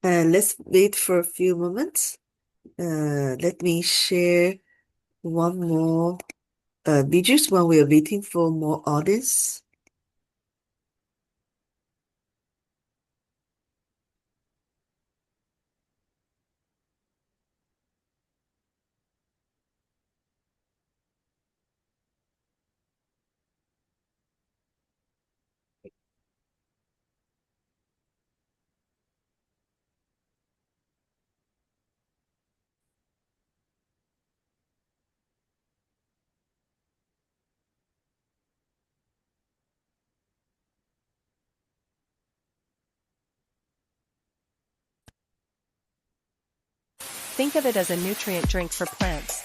Let's wait for a few moments. Let me share one more videos while we are waiting for more audience. Think of it as a nutrient drink for plants.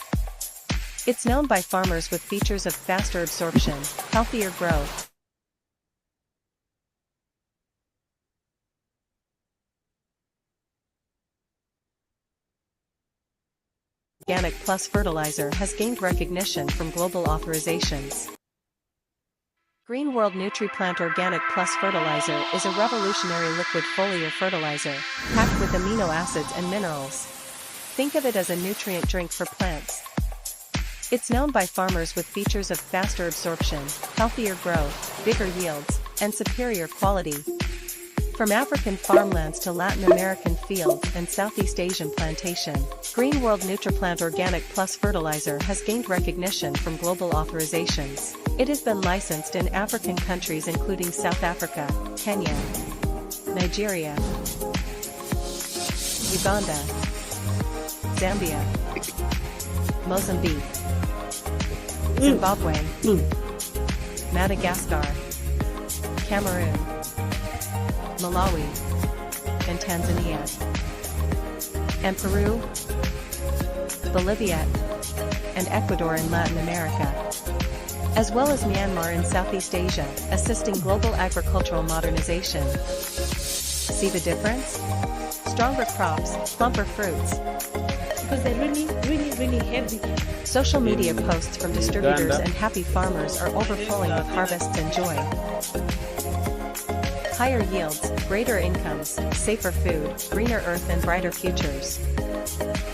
It's known by farmers with features of faster absorption, healthier growth, Organic Plus fertilizer has gained recognition from global authorizations. Green World Nutriplant Organic Plus fertilizer is a revolutionary liquid foliar fertilizer, packed with amino acids and minerals. Think of it as a nutrient drink for plants. It's known by farmers with features of faster absorption, healthier growth, bigger yields, and superior quality. From African farmlands to Latin American fields and Southeast Asian plantation, Green World Nutriplant Organic Plus fertilizer has gained recognition from global authorizations. It has been licensed in African countries including South Africa, Kenya, Nigeria, Uganda, Zambia, Mozambique, Zimbabwe, Madagascar, Cameroon, Malawi, and Tanzania, and Peru, Bolivia, and Ecuador in Latin America, as well as Myanmar in Southeast Asia, assisting global agricultural modernization. See the difference? Stronger crops, plumper fruits. Because they're really heavy. Social media posts from distributors and happy farmers are overflowing with harvests and joy. Higher yields, greater incomes, safer food, greener earth and brighter futures.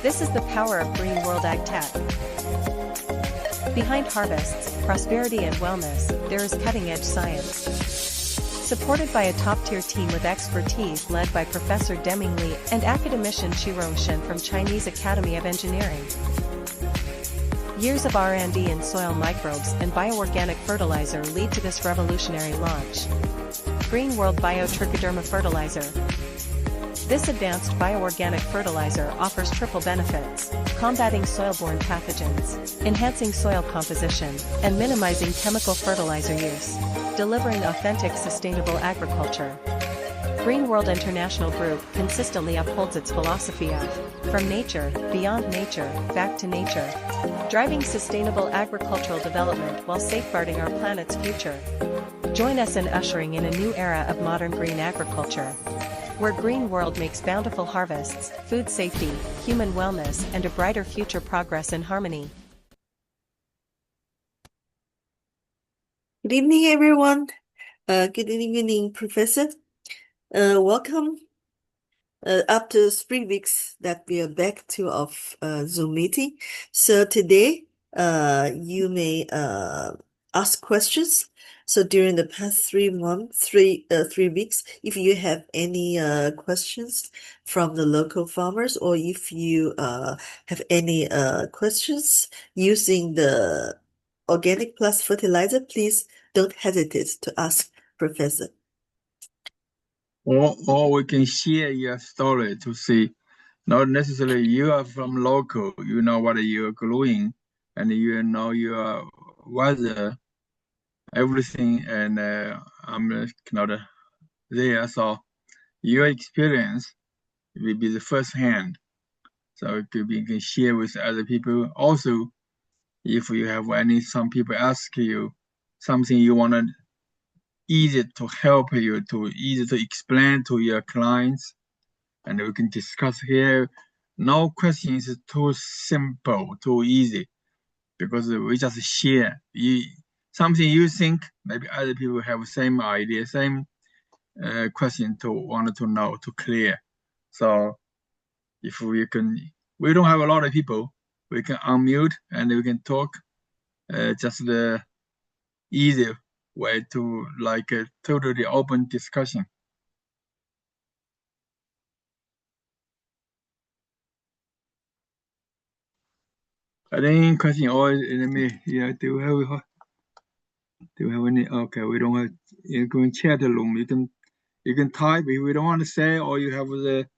This is the power of Green World Ag Tech. Behind harvests, prosperity and wellness, there is cutting-edge science. Supported by a top-tier team with expertise led by Professor Deming Li and academician Qirong Shen from Chinese Academy of Engineering. Years of R&D in soil microbes and bioorganic fertilizer lead to this revolutionary launch. Green World Biotrichoderma Fertilizer. This advanced bioorganic fertilizer offers triple benefits, combating soil-borne pathogens, enhancing soil composition, and minimizing chemical fertilizer use, delivering authentic sustainable agriculture. Green World International Group consistently upholds its philosophy of, from nature, beyond nature, back to nature, driving sustainable agricultural development while safeguarding our planet's future. Join us in ushering in a new era of modern green agriculture, where Green World makes bountiful harvests, food safety, human wellness, and a brighter future progress in harmony. Good evening, everyone. Good evening, Professor. Welcome. After 3 weeks that we are back to our Zoom meeting. So today, you may ask questions. So during the past 3 weeks, if you have any questions from the local farmers, or if you have any questions using the Organic Plus fertilizer, please don't hesitate to ask Professor. Or we can share your story to see. Not necessarily you are from local, you know what you're growing, and you know your weather, everything, and I'm not there, so your experience will be the first hand. So you can share with other people. Also, if you have some people ask you something you want to easy to help you, easy to explain to your clients, and we can discuss here. No question is too simple, too easy, because we just share. Something you think, maybe other people have same idea, same question to want to know, to clear. So if we don't have a lot of people, we can unmute and we can talk. Just the easy way to like a totally open discussion. I think question always let me do we have any? Okay, we don't have. You go in chat room. You can type if we don't want to say, or you have the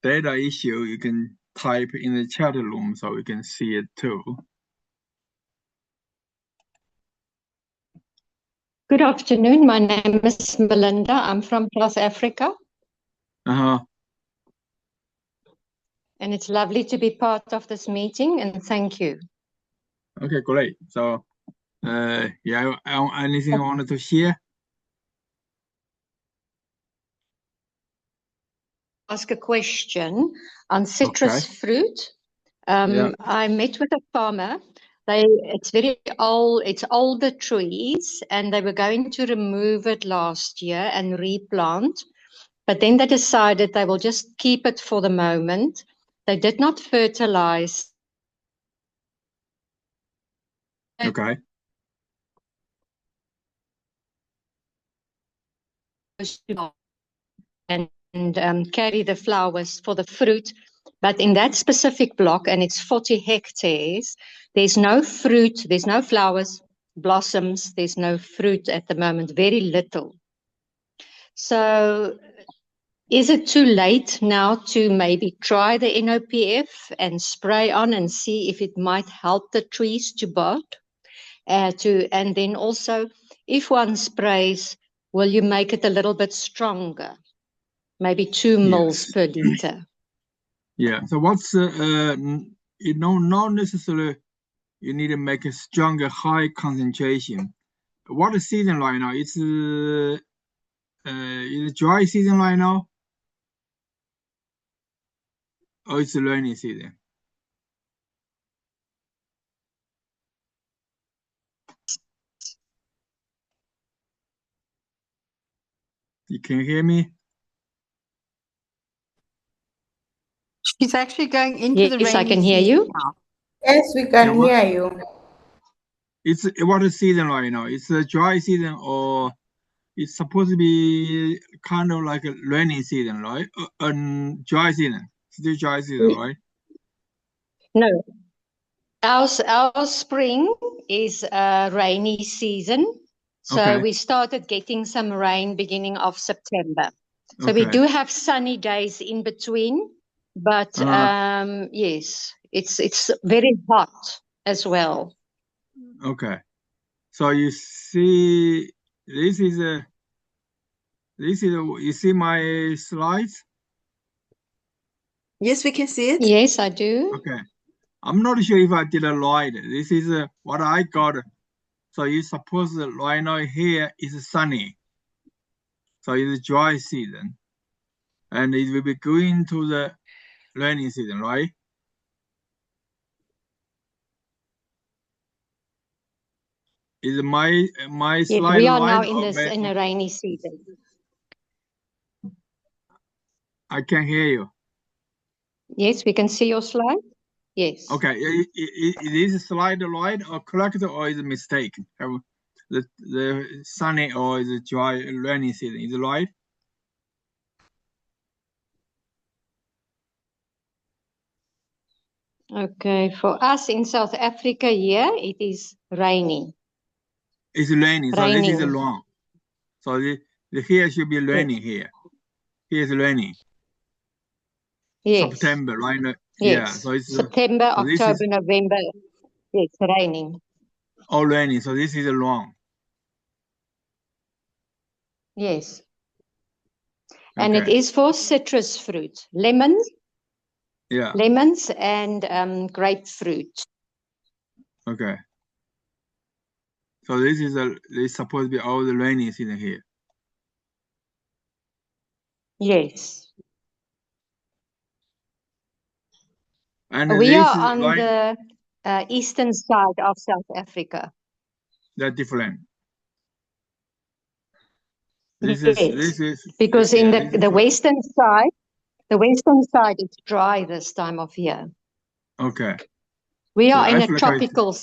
data issue. You can type in the chat room so we can see it too. Good afternoon. My name is Melinda. I'm from South Africa. And it's lovely to be part of this meeting, and thank you. Okay, great. So, yeah, anything I wanted to share? Ask a question on citrus fruit. I met with a farmer. It's very old, it's older trees, and they were going to remove it last year and replant. But then they decided they will just keep it for the moment. They did not fertilize. Okay. And carry the flowers for the fruit. But in that specific block, and it's 40 hectares, there's no fruit, there's no flowers, blossoms, there's no fruit at the moment, very little. So is it too late now to maybe try the NOPF and spray on and see if it might help the trees to bud? And then also, if one sprays, will you make it a little bit stronger? Maybe 2 mils per liter. Yeah. So what's not necessarily you need to make a stronger high concentration. What is season right now? It's dry season right now, or it's rainy season? You can hear me? She's actually going into the rainy Yes, I can hear you. now. Yes, we can hear you. It's what is season right now? It's a dry season, or it's supposed to be kind of like a rainy season, right? Dry season, still dry season, right? No, our spring is a rainy season. So we started getting some rain beginning of September. So we do have sunny days in between, but yes, it's very hot as well. Okay. So you see, you see my slides? Yes, we can see it. Yes, I do. Okay. I'm not sure if I did it right. This is what I got. So you suppose that right now here is sunny. So it's dry season. And it will be going to the rainy season, right? Is my slide we are right? now in a rainy season. I can hear you. Yes, we can see your slide. Yes. Okay. Is this slide right or correct, or is it mistaken? The sunny or is it dry rainy season? Is it right? Okay, for us in South Africa here, it is raining. It's raining, so this is wrong. So the here should be raining here. Here is raining. Yes. September, right? Yes. Yeah. So it's September, so October, November. It's raining. All raining. So this is wrong. Yes. And it is for citrus fruit, lemons. Yeah. Lemons and grapefruit. Okay. So this is supposed to be all the rainy season here. Yes. And we are on the eastern side of South Africa. They're different. This is because in the western side, The western side is dry this time of year. Okay. We So are in a Africa tropical.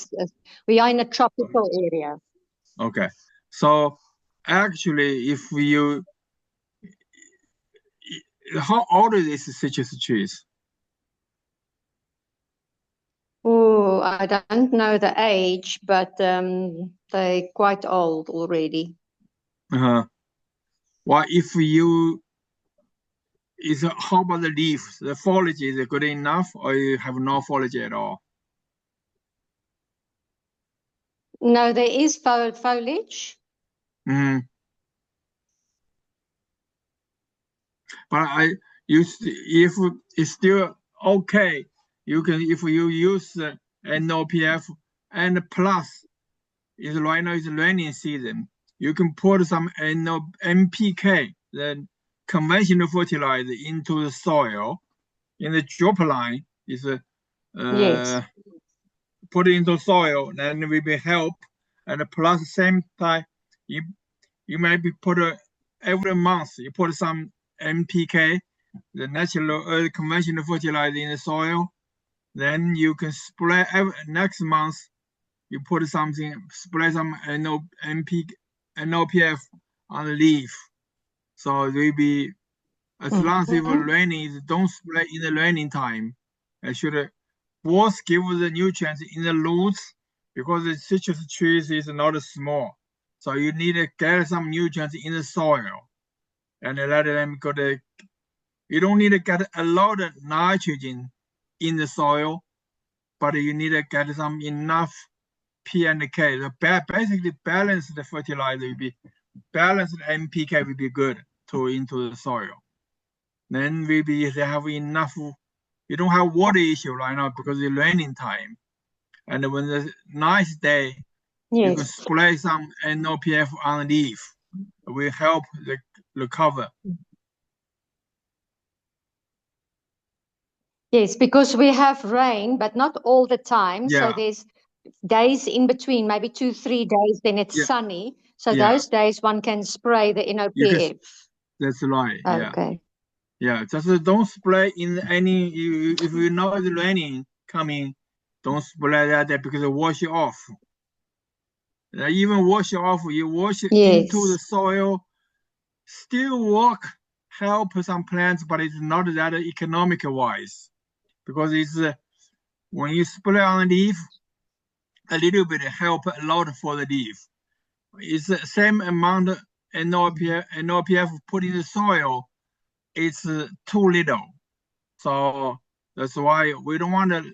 We are in a tropical area. Okay. So actually, if you, how old is this citrus trees? Oh, I don't know the age, but they're quite old already. Well, if you how about the leaves? The foliage is good enough, or you have no foliage at all? No, there is foliage. Mm. But if it's still okay, you can, if you use NOPF and plus is right now is rainy season, you can put some NPK, the conventional fertilizer, into the soil in the drip line. Is Yes. put it into soil, then we will help. And plus same time, you maybe put every month you put some NPK, the natural conventional fertilizer, in the soil. Then you can spray next month. You put something, spray some NOPF on the leaf. So it will be, as long as it's raining, don't spray in the raining time. It should both give the nutrients in the roots, because the citrus trees is not small. So you need to get some nutrients in the soil and let them go to, you don't need to get a lot of nitrogen in the soil, but you need to get some enough P and K. Basically balanced fertilizer will be, balanced NPK will be good to into the soil. Then maybe they have enough, you don't have water issue right now because it's raining time. And when the nice day, you can spray some NOPF on the leaf. It will help the recover. Yes, because we have rain, but not all the time. Yeah. So there's days in between, maybe 2-3 days, then it's sunny. So those days one can spray the NOPF. That's right. Okay. Yeah, just don't spray in any, if you know it's raining coming, don't spray that because it wash it off. Even wash it off, you wash it into the soil, still work, help some plants, but it's not that economic wise, because it's when you spray on the leaf, a little bit help a lot for the leaf. It's the same amount of NOPF put in the soil, it's too little. So that's why we don't want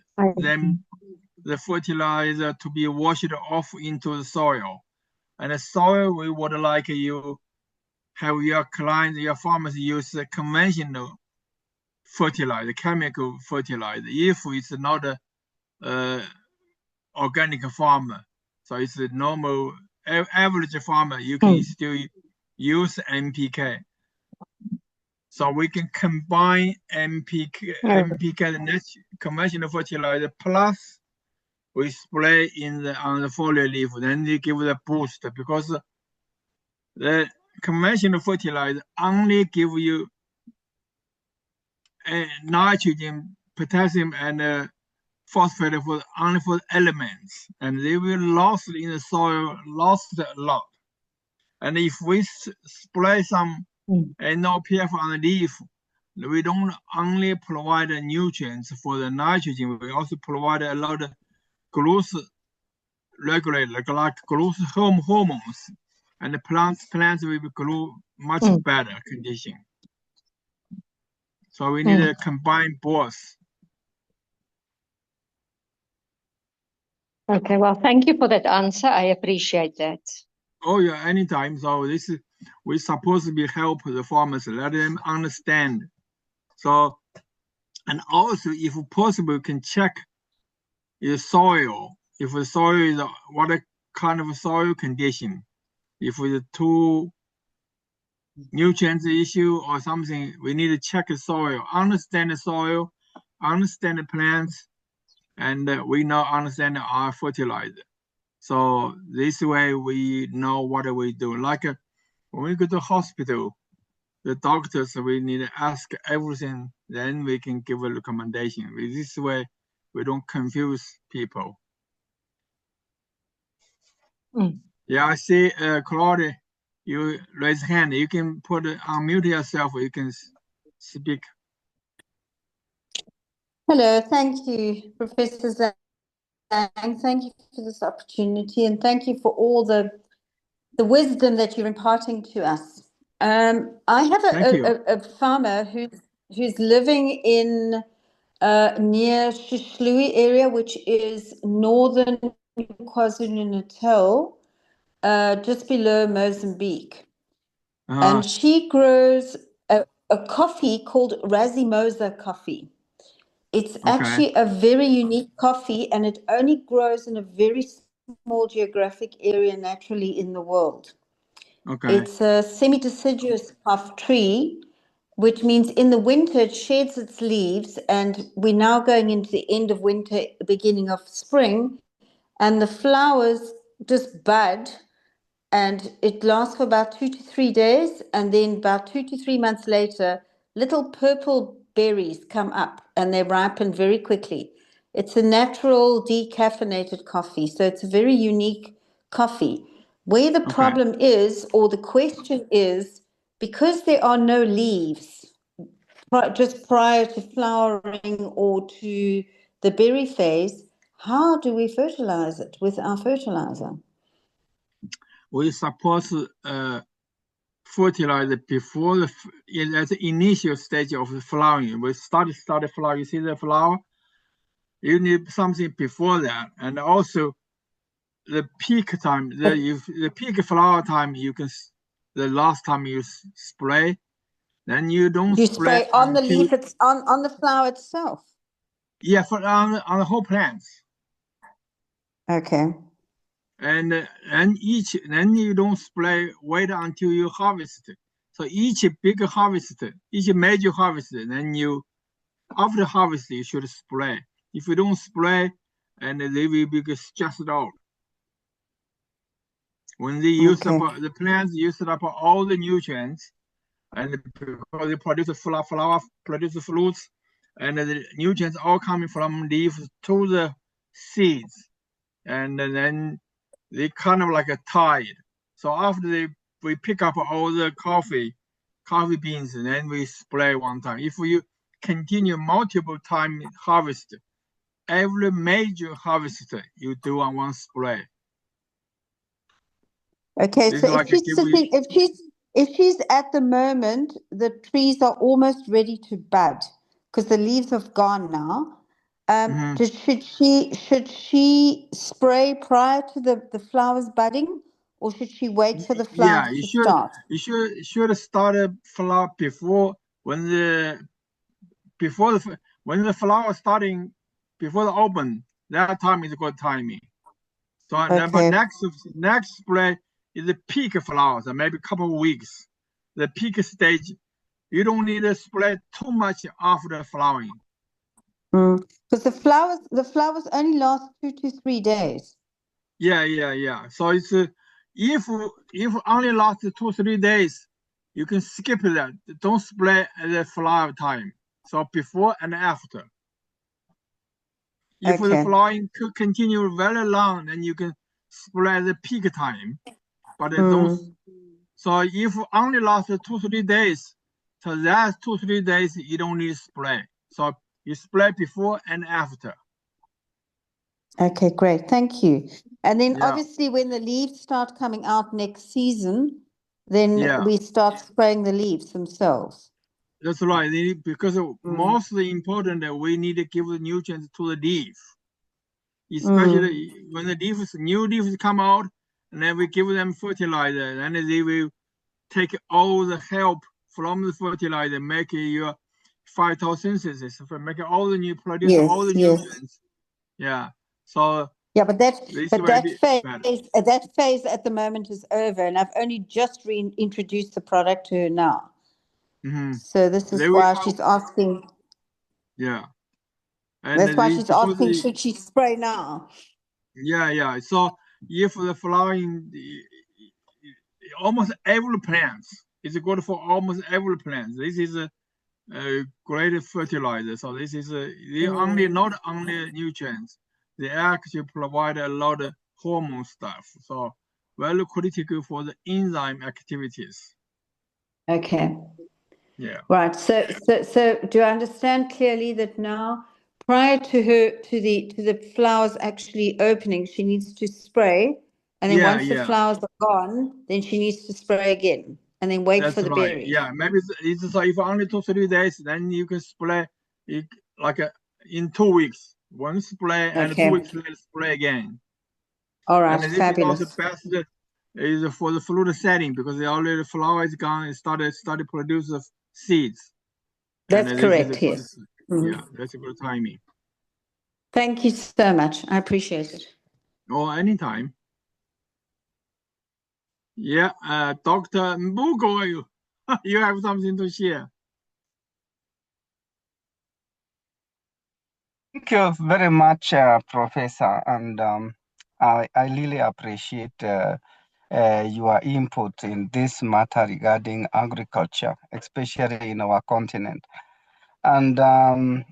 the fertilizer to be washed off into the soil. And the soil, we would like you have your clients, your farmers use conventional fertilizer, chemical fertilizer, if it's not a organic farmer. So it's a normal average farmer, you can still use NPK. So we can combine NPK, the conventional fertilizer, plus we spray on the foliar leaf, then they give it a boost, because the conventional fertilizer only give you nitrogen, potassium, and phosphate only for elements, and they will lost in the soil, lost a lot. And if we spray some NOPF on the leaf, we don't only provide the nutrients for the nitrogen, we also provide a lot of growth regulator, like growth hormones, and the plants will grow much better condition. So we need to combine both. Okay, well, thank you for that answer. I appreciate that. Oh yeah, anytime. So this is, we're supposed to be help the farmers, let them understand. So, and also if possible, can check the soil. If the soil is what kind of soil condition, if it's too nutrients issue or something, we need to check the soil, understand the soil, understand the plants, and we now understand our fertilizer. So this way we know what we do. Like when we go to hospital, the doctors, we need to ask everything, then we can give a recommendation. With this way, we don't confuse people. Yeah, I see, Claudia, you raise hand. You can unmute yourself. You can speak. Hello, thank you, Professor Zhang. Thank you for this opportunity, and thank you for all the wisdom that you're imparting to us. I have a farmer who's living in near Shishlui area, which is northern KwaZulu-Natal, just below Mozambique. And she grows a coffee called Rasimosa coffee. It's actually a very unique coffee, and it only grows in a very small geographic area naturally in the world. It's a semi-deciduous puff tree, which means in the winter it sheds its leaves, and we're now going into the end of winter, beginning of spring, and the flowers just bud, and it lasts for about 2 to 3 days, and then about 2 to 3 months later, little purple berries come up, and they ripen very quickly. It's a natural decaffeinated coffee, so it's a very unique coffee. Where the problem is, or the question is, because there are no leaves just prior to flowering or to the berry phase, how do we fertilize it with our fertilizer? We suppose fertilize before at the initial stage of the flowering. We start flower. You see the flower. You need something before that, and also the peak time. The peak flower time. You can the last time you spray, then you don't spray on the leaf. It's on the flower itself. Yeah, on the whole plant. Okay. And then you don't spray. Wait until you harvest. So each big harvest, each major harvest, then you after harvest you should spray. If you don't spray, and they will be stressed out. When they use up the plants, use up all the nutrients, and because they produce flower, produce fruits, and the nutrients all coming from leaves to the seeds, and then they kind of like a tide. So after we pick up all the coffee beans, and then we spray one time. If you continue multiple time harvest, every major harvest you do on one spray. Okay, so if she's at the moment, the trees are almost ready to bud because the leaves have gone now. Should she spray prior to the flowers budding, or should she wait for the flowers to start? You should start a flower before when the flower starting before the open. That time is good timing. So but next spray is the peak flowers, maybe a couple of weeks. The peak stage, you don't need to spray too much after flowering. Because the flowers only last 2 to 3 days. Yeah. So it's if only lasts 2 to 3 days, you can skip that. Don't spray at the flower time. So before and after. If the flowering could continue very long, then you can spray at the peak time. But don't. So if only lasts 2 to 3 days, so that's 2 to 3 days you don't need to spray. So you spray before and after. Okay, great. Thank you. And then obviously when the leaves start coming out next season, then we start spraying the leaves themselves. That's right. Because mostly important that we need to give the nutrients to the leaf. Especially when the new leaves come out, and then we give them fertilizer, and they will take all the help from the fertilizer, make your photosynthesis, make all the produce all the nutrients. Yeah. So but that phase at the moment is over, and I've only just reintroduced the product to her now. So this is why she's asking. Yeah. And that's why she's asking, should she spray now? Yeah. So if the flowering, almost every plant, It's good for almost every plant. This is a great fertilizer. So this is not only nutrients. They actually provide a lot of hormone stuff. So very critical for the enzyme activities. Okay. Yeah. Right. So do I understand clearly that now, prior to the flowers actually opening, she needs to spray, and then once the flowers are gone, then she needs to spray again, and then wait for the berries. Yeah, maybe it's so if only 2-3 days, then you can spray it like in 2 weeks. One spray and 2 weeks later spray again. All right, and this fabulous. is also best is for the fruit setting because the flower is gone. It started produce seeds. That's correct. Yes. Yeah, that's a good timing. Thank you so much. I appreciate it. Oh, anytime. Yeah, Dr. Mbugo, you have something to share. Thank you very much, Professor, and I really appreciate your input in this matter regarding agriculture, especially in our continent. And I'm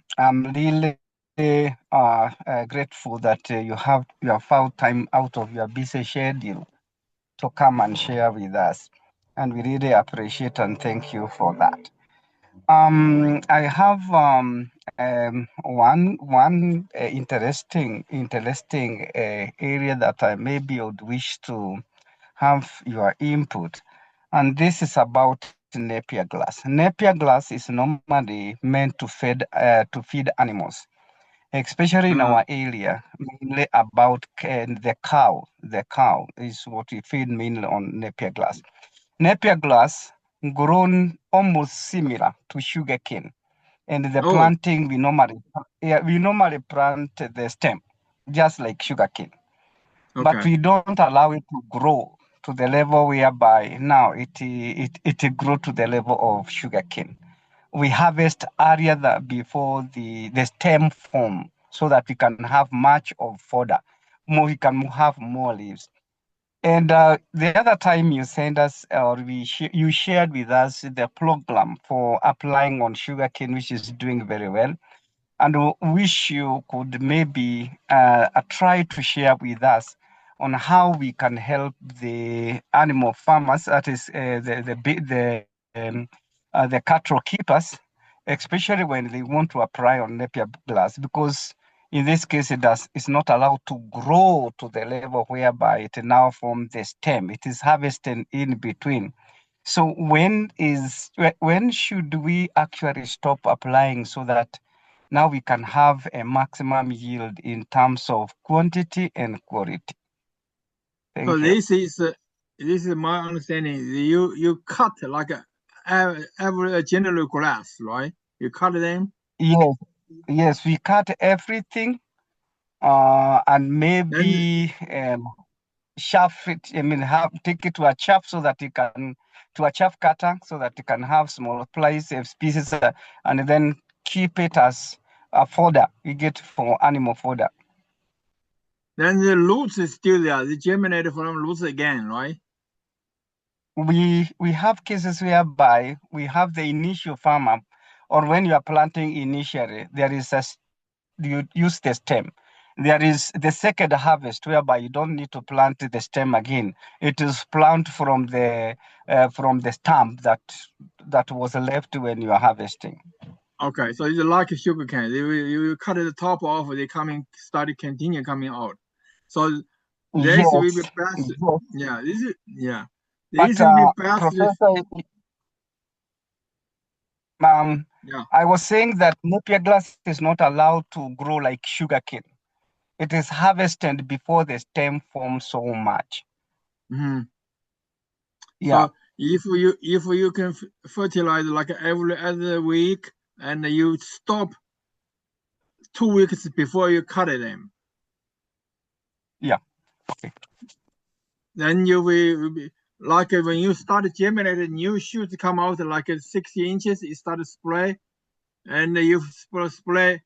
really grateful that you have found time out of your busy schedule to come and share with us. And we really appreciate and thank you for that. I have one interesting area that I maybe would wish to have your input, and this is about Napier grass. Napier grass is normally meant to feed animals, especially in our area, mainly about the cow. The cow is what we feed mainly on Napier grass. Napier grass grown almost similar to sugarcane, and the planting we normally plant the stem, just like sugarcane, but we don't allow it to grow to the level whereby now it grew to the level of sugarcane. We harvest area that before the stem form so that we can have much of fodder, we can have more leaves. And the other time you sent us, or you shared with us the program for applying on sugarcane, which is doing very well. And wish you could maybe try to share with us on how we can help the animal farmers, that is the cattle keepers, especially when they want to apply on Napier grass, because in this case, it's not allowed to grow to the level whereby it now forms the stem. It is harvested in between. So when should we actually stop applying so that now we can have a maximum yield in terms of quantity and quality? Thank you. This is my understanding. You cut like every general grass, right? You cut them. Yes, we cut everything, and maybe chaff it. I mean, take it to a chaff so that you can to a chaff cutter so that you can have small pieces, and then keep it as a fodder. You get for animal fodder. Then the roots is still there. They germinate from roots again, right? We have cases whereby we have the initial farmer, or when you are planting initially, you use the stem. There is the second harvest whereby you don't need to plant the stem again. It is planted from the stump that was left when you are harvesting. Okay, so it's like a sugar cane. You cut the top off, they continue coming out. So this will be best. Yeah, this will be best. Professor, I was saying that Napier grass is not allowed to grow like sugarcane. It is harvested before the stem forms so much. Mm-hmm. Yeah. So if you can fertilize like every other week, and you stop 2 weeks before you cut them. Yeah. Okay. Then you will be like when you start germinating, new shoots come out like 60 inches. You start to spray, and you spray.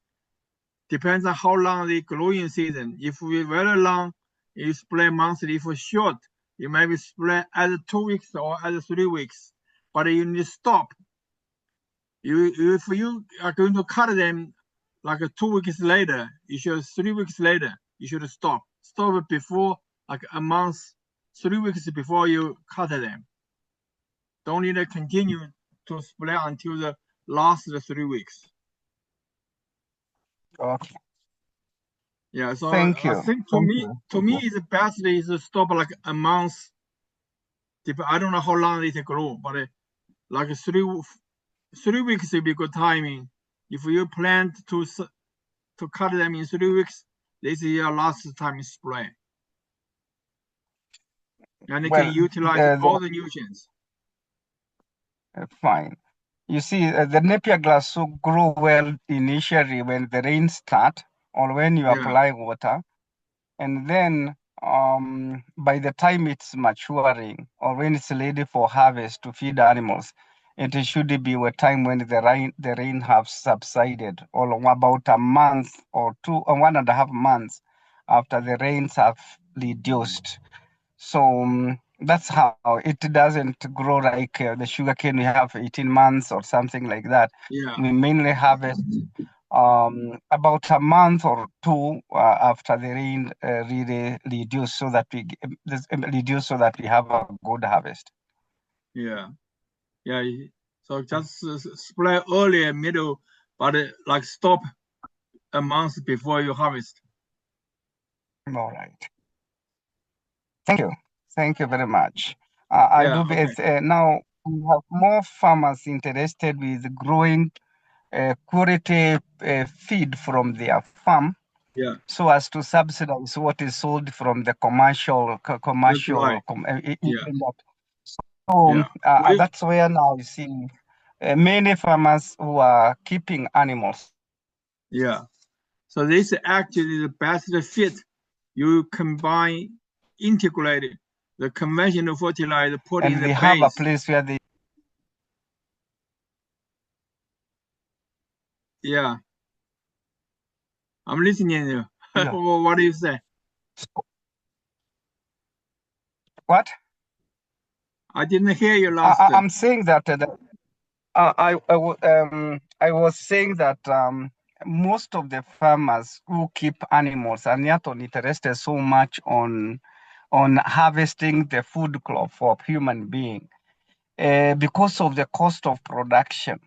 Depends on how long the growing season. If we very long, you spray monthly. If short, you maybe spray either 2 weeks or either 3 weeks. but you need to stop. If you are going to cut them like 2 weeks later, 3 weeks later, you should stop. Stop it before, like a month, 3 weeks before you cut them. Don't need to continue to spray until the last 3 weeks. Okay. Yeah, so thank you. I think to me, it's best is to stop like a month. I don't know how long it grow, but like 3 weeks will be good timing. If you plan to cut them in 3 weeks, this is your last time spray. And you can utilize all the nutrients. Fine. You see, the Napier grass will grow well initially when the rain start or when you apply water. And then by the time it's maturing or when it's ready for harvest to feed animals, it should be a time when the rain have subsided, or about a month or 1.5 months after the rains have reduced. So that's how it doesn't grow like the sugarcane. We have 18 months or something like that. Yeah. We mainly harvest about a month or two after the rain really reduce, so that we have a good harvest. Yeah. So just spray early, middle, but like stop a month before you harvest. All right. Thank you. Thank you very much. Now we have more farmers interested with growing quality feed from their farm, so as to subsidize what is sold from the commercial. That's where now you see many farmers who are keeping animals. Yeah. So this is actually the best fit. You combine, integrate the conventional fertilizer, put in the base. Have a place where they. Yeah. I'm listening to you. Yeah. What do you say? What? I didn't hear you last. I'm saying that I was saying that most of the farmers who keep animals are not interested so much on harvesting the food crop for human being because of the cost of production.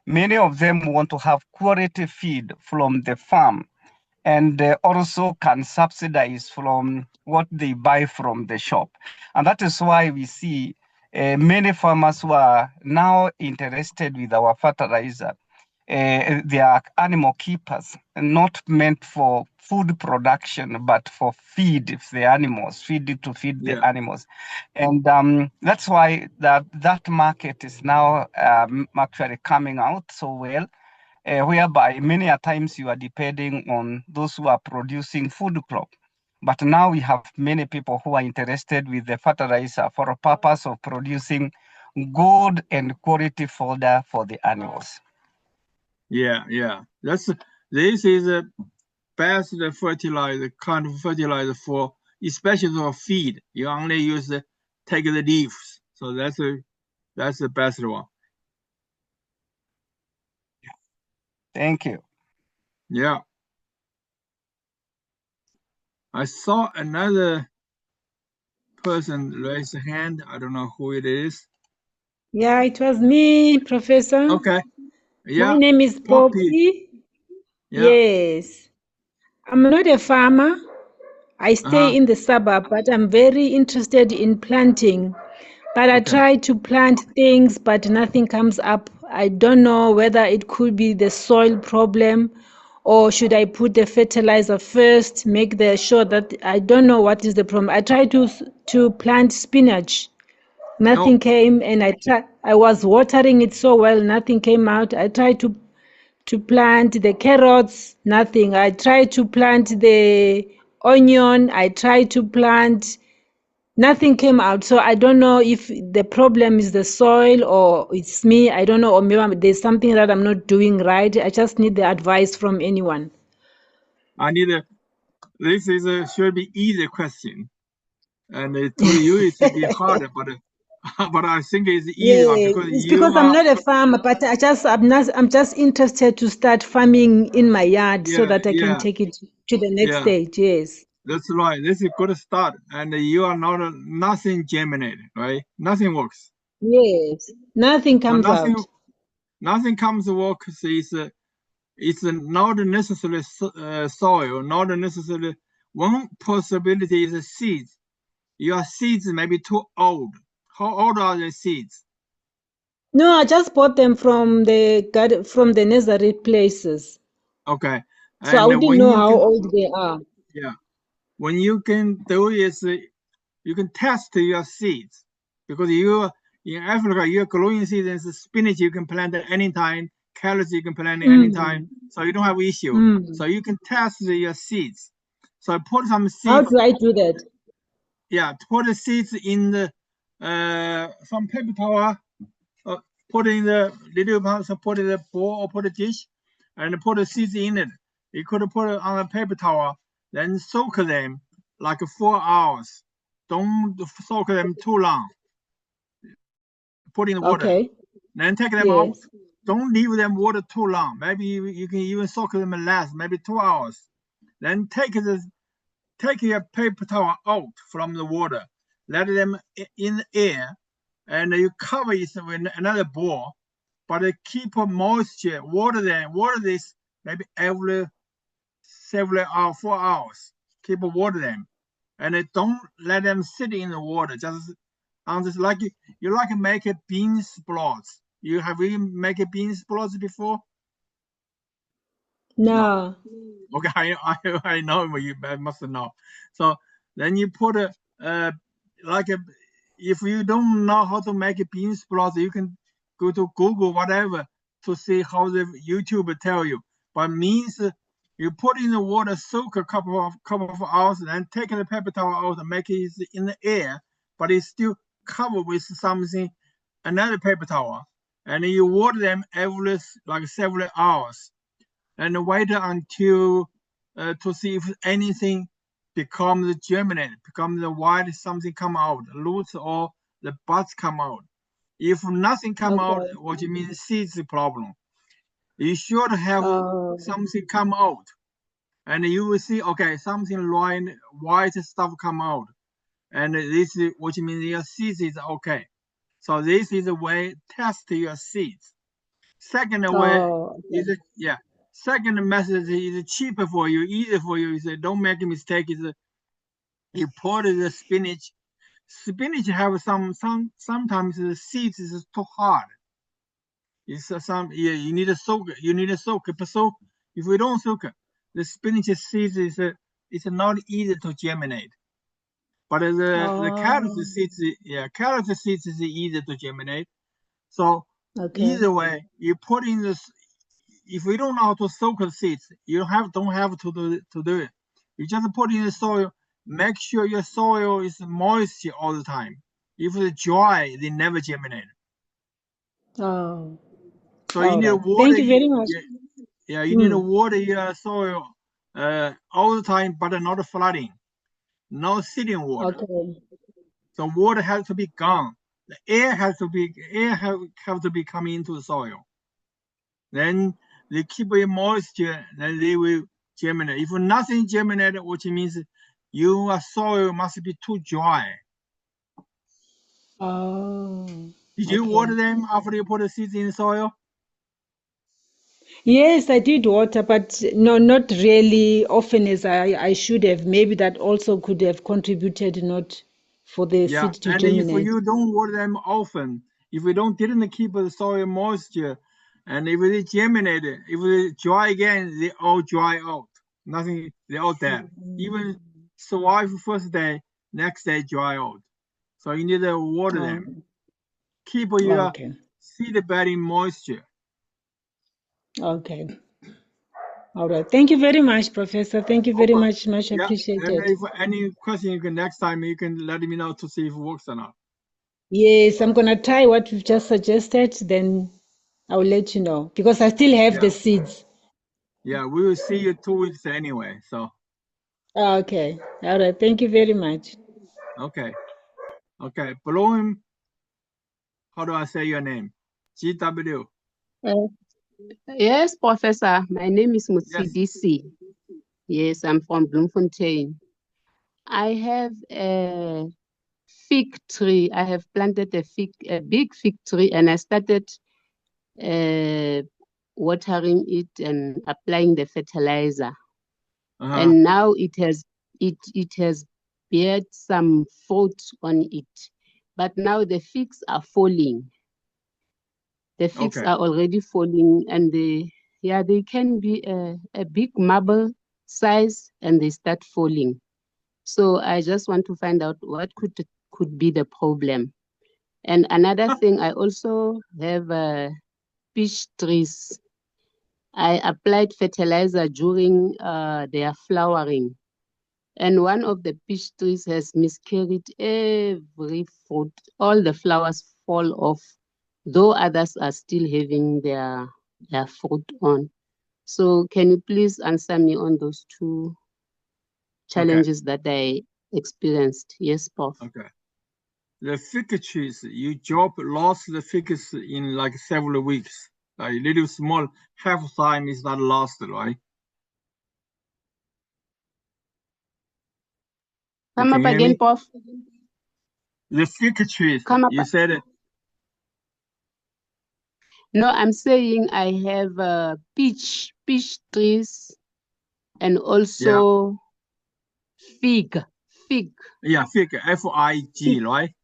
Many of them want to have quality feed from the farm, and also can subsidize from what they buy from the shop. And that is why we see many farmers who are now interested with our fertilizer. They are animal keepers, not meant for food production, but for feed the animals, the animals. And that's why that market is now actually coming out so well. Whereby many a times you are depending on those who are producing food crop. But now we have many people who are interested with the fertilizer for a purpose of producing good and quality fodder for the animals. Yeah. This is the best fertilizer, kind of fertilizer for, especially for feed. You only use take the leaves. So that's the best one. Thank you. Yeah. I saw another person raise a hand. I don't know who it is. Yeah, it was me, Professor. Okay. Yeah. My name is Poppy. Yeah. Yes. I'm not a farmer. I stay in the suburb, but I'm very interested in planting. But I try to plant things, but nothing comes up. I don't know whether it could be the soil problem, or should I put the fertilizer first, make sure that I don't know what is the problem. I tried to plant spinach. Nothing came, and I was watering it so well, nothing came out. I tried to plant the carrots, nothing. I tried to plant the onion, I tried to plant, nothing came out. So I don't know if the problem is the soil or it's me. I don't know, or maybe there's something that I'm not doing right. I just need the advice from anyone. This should be easy question. And to you it should be harder, but but I think it's easier Yeah, because it's you because I'm are, not a farmer, but I'm just interested to start farming in my yard so that I can take it to the next stage. Yes. That's right. This is a good start. And you are not, nothing germinated, right? Nothing works. Yes. Nothing So comes out. nothing comes to work. It's not necessarily soil, not necessarily. One possibility is seeds. Your seeds may be too old. How old are the seeds? No, I just bought them from the nursery places. Okay. So I And wouldn't when know you how can, old they are. yeah, when you can do is you can test your seeds because you in Africa, your growing seasons, spinach you can plant at any time, carrots you can plant at any time, Mm. so you don't have issue. So Mm. you can test your seeds. So put some How seeds, do I do that? yeah, put the seeds in the some paper towel, put in the little box, put in the bowl or put a dish, and put the seeds in it. You could put it on a paper towel, then soak them like 4 hours. Don't soak them too long. Put in the water, Okay. then take them out. Yes. Don't leave them water too long. Maybe you can even soak them less, maybe 2 hours. Then take your paper towel out from the water. Let them in the air, and you cover it with another ball. But keep moisture. Water this maybe every several hours, 4 hours. Keep water them, and don't let them sit in the water. Just like you like make a bean sprouts. You have you make a bean sprouts before? No. No. Okay, I know, but you must know. So then you put like a, if you don't know how to make a bean sprouts, you can go to Google whatever to see how the YouTube tell you. But means you put in the water, soak a couple of hours, then take the paper towel out and make it in the air, but it's still covered with something, another paper towel, and you water them every like several hours and wait until to see if anything becomes germinate, becomes the white something come out, roots or the buds come out. If nothing come out, Okay. what it means seeds problem. You should have Oh. something come out, and you will see okay something white stuff come out, and this is what means your seeds is okay. So this is the way test your seeds. Second way Oh. is Okay. yeah. Second method is cheaper for you, easier for you. Is don't make a mistake. Is you put the spinach. Spinach have sometimes the seeds is too hard. It's you need to soak it. You need to soak it. But so if we don't soak it, the spinach seeds is it's not easy to germinate. But the carrot Oh. seeds, carrot seeds is easy to germinate. So Okay. either way, you put in this. If we don't know how to soak the seeds, you don't have to do it. You just put in the soil. Make sure your soil is moist all the time. If it's dry, they never germinate. Oh. So you All need to right. water. Thank you very much. You need to water your soil all the time, but not flooding, no sitting water. Okay. So water has to be gone. The air have to be coming into the soil. Then they keep it moisture, then they will germinate. If nothing germinated, which means your soil must be too dry. Oh. Did you water Okay. them after you put the seeds in the soil? Yes, I did water, but no, not really often as I should have. Maybe that also could have contributed not for the Yeah, seed to and if germinate. you don't water them often, if we didn't keep the soil moisture, and if they germinate, if they dry again, they all dry out. Nothing, they all dead. Even survive first day, next day dry out. So you need to water Oh, them. Keep your okay. seed bed in moisture. Okay. All right. Thank you very much, Professor. Thank you very Okay. much. Much Yeah, and appreciated. if any question, you can next time you can let me know to see if it works or not. Yes, I'm gonna try what you've just suggested, then I'll let you know because I still have Yeah, the seeds. yeah, we will see you 2 weeks anyway. So Okay. All right. Thank you very much. okay, okay, bloom. do I say your name? GW. Yes, Professor. My name is Yes. Mutsidisi. Yes, I'm from Bloemfontein. I have a fig tree. I have planted a big fig tree, and I started watering it and applying the fertilizer. And now it has beared some fruit on it. But now the figs are falling. The figs are already falling, and they can be a big marble size, and they start falling. So I just want to find out what could be the problem. And another thing, I also have peach trees. I applied fertilizer during their flowering, and one of the peach trees has miscarried every fruit. All the flowers fall off, though others are still having their fruit on. So can you please answer me on those two challenges that I experienced? Yes, Prof. Okay. The fig trees, you lost the figs in like several weeks. Like little small, half time is not lost, right? Come up again, Prof. The fig trees, you said it. No, I'm saying I have peach trees and also fig. Yeah, fig, F-I-G, right?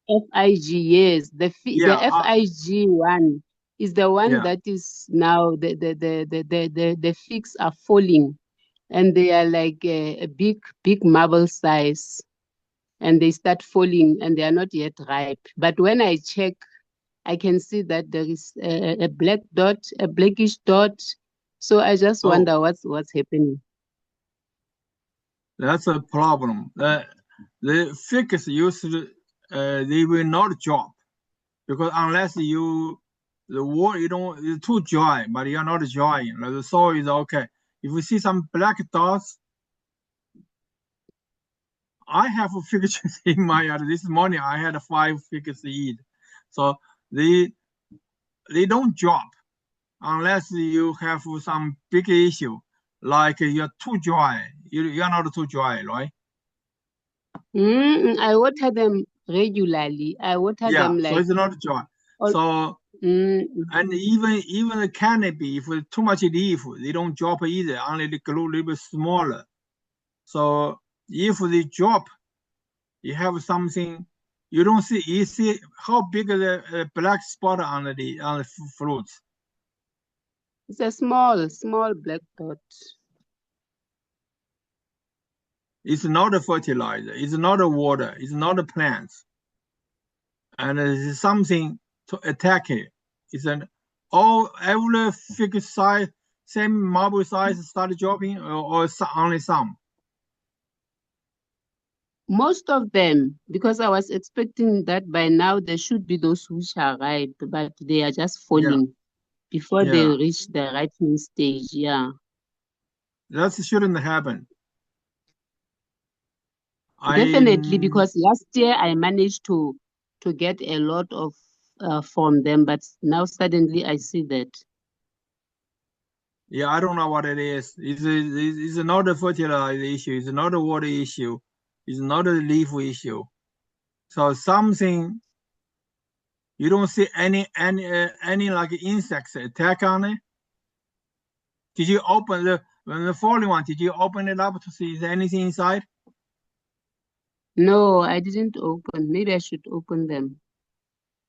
F-I-G, yes. The F-I-G one is the one that is now the figs are falling, and they are like a big marble size, and they start falling and they are not yet ripe. But when I check, I can see that there is a black dot, a blackish dot. So I just wonder what's happening. That's a problem. The figs usually they will not drop because unless the water it's too dry, but you're not drying. The soil is okay. If you see some black dots, I have fig trees in my yard. This morning I had 5 figs to eat, so they don't drop unless you have some big issue, like you're too dry. You're not too dry, right? I water them regularly. I water them like. So it's not dry. So and even the canopy, if it's too much leaf, they don't drop either. Only they grow a little bit smaller. So if they drop, you have something you don't see. You see how big the black spot on the fruits. It's a small black dot. It's not a fertilizer. It's not a water. It's not a plants. And it's something to attack it. It's every fig size, same marble size start dropping, or only some. Most of them, because I was expecting that by now there should be those which are ripe, but they are just falling before they reach the ripening stage. Yeah. That shouldn't happen. Definitely, because last year I managed to get a lot of from them, but now suddenly I see that. Yeah, I don't know what it is. It's not a fertilizer issue. It's not a water issue. It's not a leaf issue. So something you don't see any like insects attack on it. Did you open the falling one? Did you open it up to see is there anything inside? No, I didn't open. Maybe I should open them.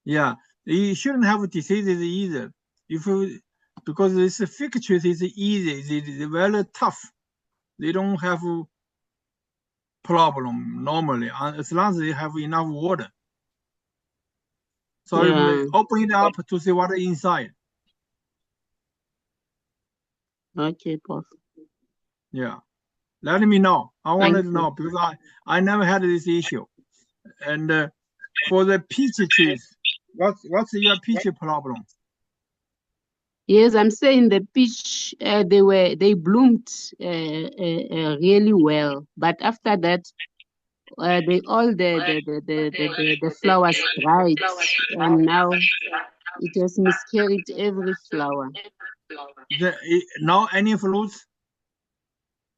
Yeah, you shouldn't have diseases either. Because this fig tree is easy, it's very tough. They don't have problem normally as long as they have enough water. So open it up to see what is inside. Okay, Prof. Yeah, let me know. I wanted to know because I never had this issue. And for the peach trees, what's your peach problem? Yes, I'm saying the peach, they bloomed really well, but after that, The flowers dried, and now it has miscarried every flower. No any fruits?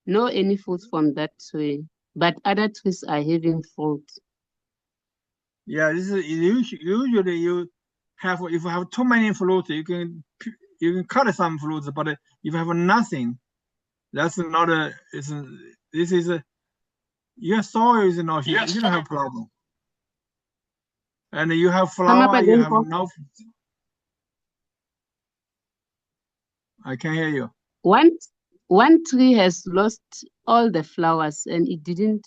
No any fruits from that tree, but other trees are having fruit. Yeah, this is usually you have, if you have too many fruits, you can cut some fruits, but if you have nothing, that's not a. This is a. Your soil is not. You don't have problem. And you have flower, you have no. I can't hear you. One tree has lost all the flowers, and it did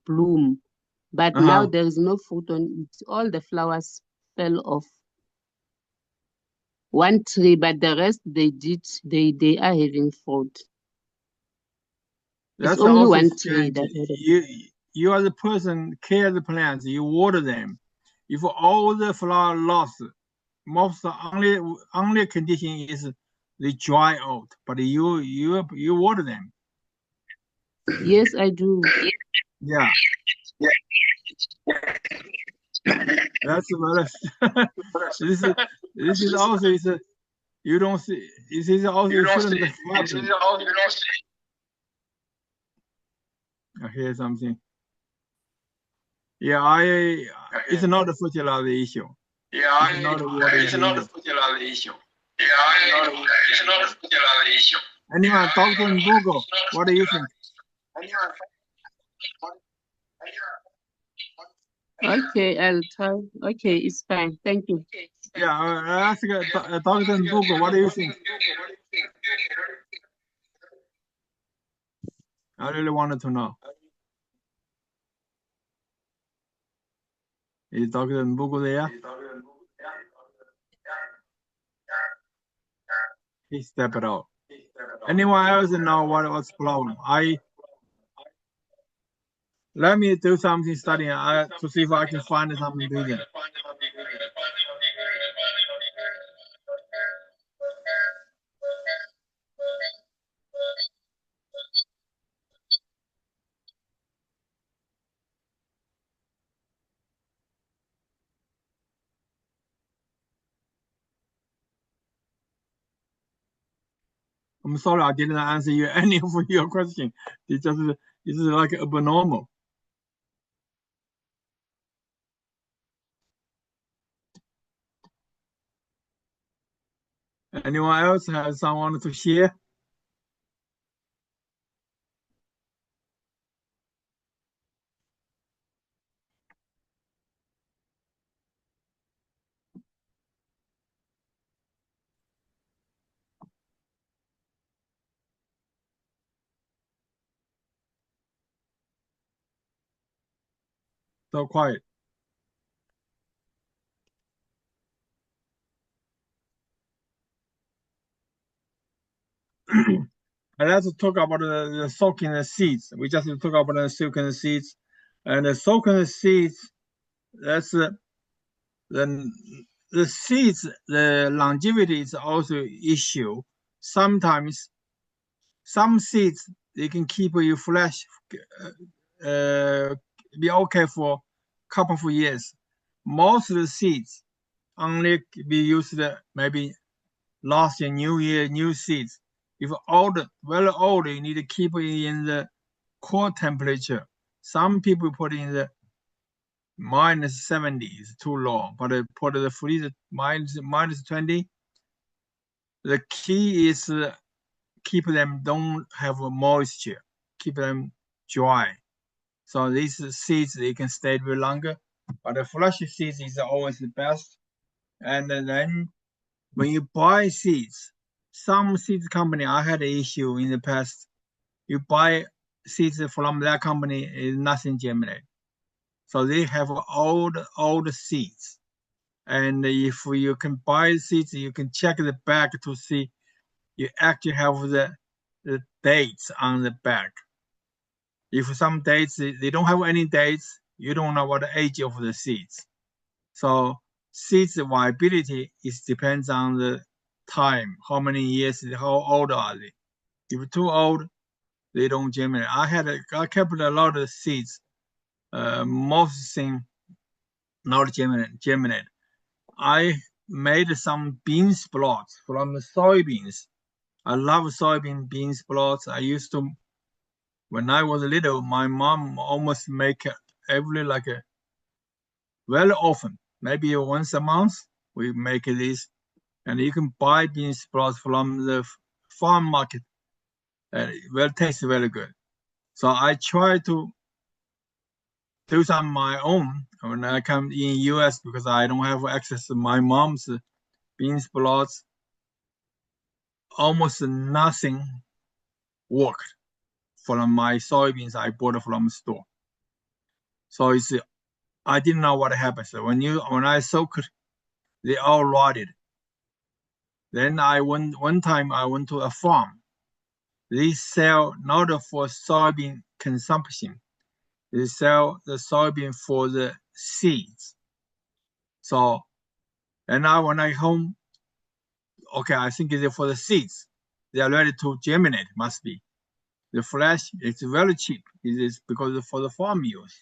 bloom, but now there is no fruit on it. All the flowers fell off. One tree, but the rest they are having fruit. That's it's only one strange. tree that you are the person care the plants, you water them. If all the flower lost, most only condition is they dry out, but you water them. Yes, I do. Yeah. That's this is also you don't see. This is also you shouldn't happen. I hear something. Yeah, it's not a fertilizer issue. Yeah, it's not a fertilizer issue. Yeah, it's not a fertilizer issue. Anyone, Dr. Google, what do you think? Okay, I'll try. Okay, it's fine. Thank you. Yeah, ask Dr. Google, what do you think? I really wanted to know. Is Dr. Google there? He stepped out. Anyone else know what's the problem? Let me do something studying to see if I can find something reason. I'm sorry I didn't answer you any of your question. It's like abnormal. Anyone else has someone to share? So quiet. And let's talk about the soaking the seeds. We just talk about the soaking the seeds, and the soaking the seeds. That's the seeds. The longevity is also issue. Sometimes some seeds they can keep you fresh, be okay for a couple of years. Most of the seeds only be used maybe last year, new year, new seeds. If old, very old, you need to keep it in the core temperature. Some people put in the -70 is too low, but put the freezer -20. The key is keep them don't have moisture, keep them dry. So these seeds they can stay very longer, but the fresh seeds is always the best. And then when you buy seeds, some seeds company I had an issue in the past. You buy seeds from that company is nothing germinate. So they have old seeds. And if you can buy seeds, you can check the back to see you actually have the dates on the back. If some dates they don't have any dates, you don't know what the age of the seeds. So seeds viability is depends on the time, how many years, how old are they. If too old, they don't germinate. I kept a lot of seeds, most thing not germinate. I made some bean sprouts from the soybeans. I love soybean bean sprouts. I used to, when I was little, my mom almost make every very often, maybe once a month, we make this, and you can buy bean sprouts from the farm market, and it will taste very good. So I try to do some of my own when I come in US because I don't have access to my mom's bean sprouts. Almost nothing worked from my soybeans I bought from the store. So I didn't know what happened. So when I soak it, they all rotted. Then one time I went to a farm. They sell not for soybean consumption. They sell the soybean for the seeds. So, and now when I home, okay, I think it's for the seeds. They are ready to germinate, must be. The flesh is very cheap. It is because for the farm use,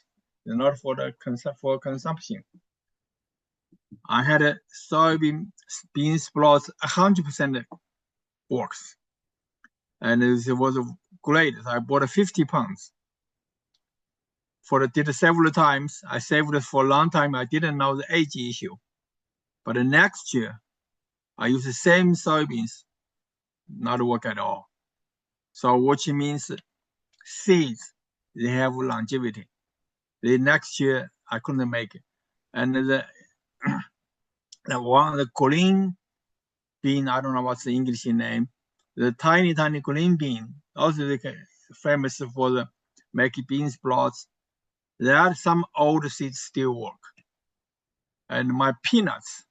not for the consumption. I had a soybean bean sprouts 100% works, and it was great. I bought 50 pounds. Did several times. I saved it for a long time. I didn't know the age issue, but the next year I used the same soybeans, not work at all. So which means seeds, they have longevity. The next year I couldn't make it, and the green bean, I don't know what's the English name, the tiny green bean, also famous for the making bean sprouts. There are some old seeds still work, and my peanuts,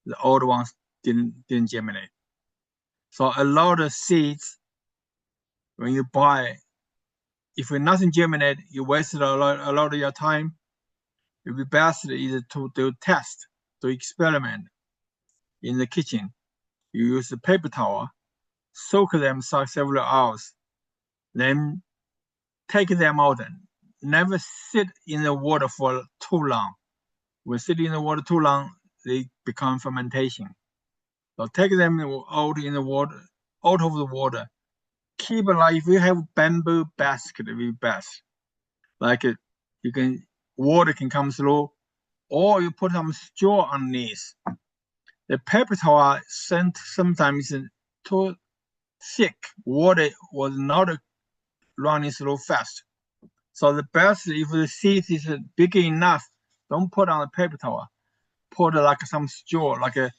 the old ones didn't germinate. So a lot of seeds, when you buy, if nothing germinate, you wasted a lot of your time. It would be best is to do test, to experiment in the kitchen. You use a paper towel, soak them several hours, then take them out. Never sit in the water for too long. When sitting in the water too long, they become fermentation. So take them out in the water, out of the water. Keep it like if you have bamboo basket, it will be best. Like water can come through, or you put some straw underneath. The paper towel sometimes too thick. Water was not running through fast. So the best, if the seed is big enough, don't put on a paper towel. Put like some straw, like a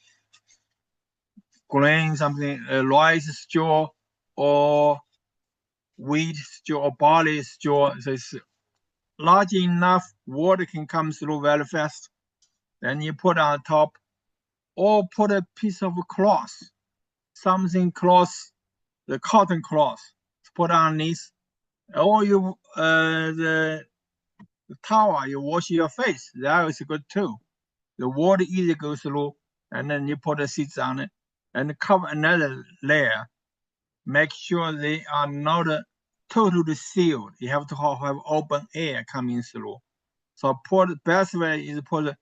grain, something, rice straw, or wheat straw, or barley straw. So it's large enough, water can come through very fast. Then you put on top, or put a piece of cloth, the cotton cloth, put underneath, or the towel, you wash your face. That is good too. The water easily goes through, and then you put the seeds on it, and cover another layer. Make sure they are not totally sealed. You have to have open air coming through. So the best way is put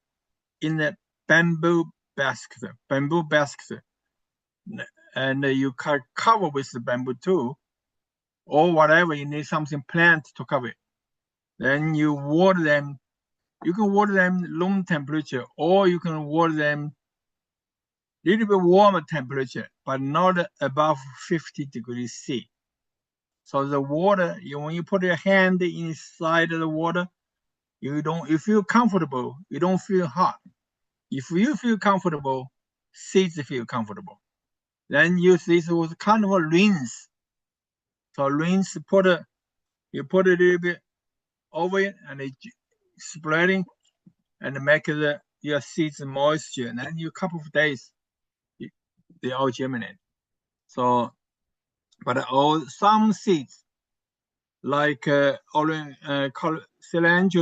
in the bamboo basket, and you can cover with the bamboo too, or whatever. You need something plant to cover it. Then you water them. You can water them room temperature, or you can water them a little bit warmer temperature, but not above 50 degrees C. So the water, when you put your hand inside of the water, you feel comfortable. You don't feel hot. If you feel comfortable, seeds feel comfortable. Then use this with kind of a rinse. So rinse, you put a little bit over it, and it spreading, and make your seeds moisture. And then a couple of days, they all germinate. So, but some seeds, like cilantro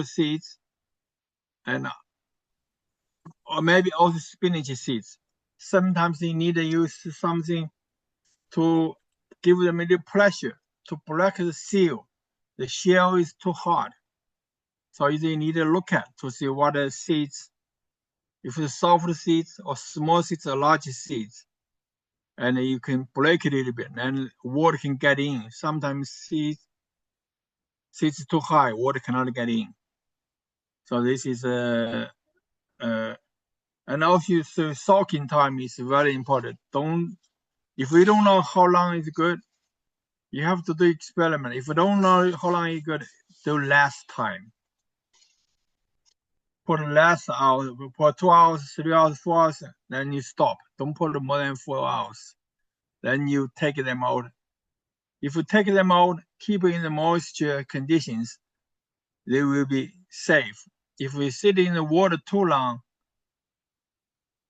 seeds, or maybe also spinach seeds, sometimes you need to use something to give them a little pressure to break the seal. The shell is too hard. So you need to look at to see what the seeds, if it's soft seeds or small seeds or large seeds. And you can break it a little bit, and water can get in. Sometimes seeds too high, water cannot get in. So this is and also so soaking time is very important. If we don't know how long is good, you have to do experiment. If you don't know how long is good, do less time. Put less hours, for 2 hours, 3 hours, 4 hours, then you stop. Don't put more than 4 hours. Then you take them out. If you take them out, keep in the moisture conditions, they will be safe. If we sit in the water too long,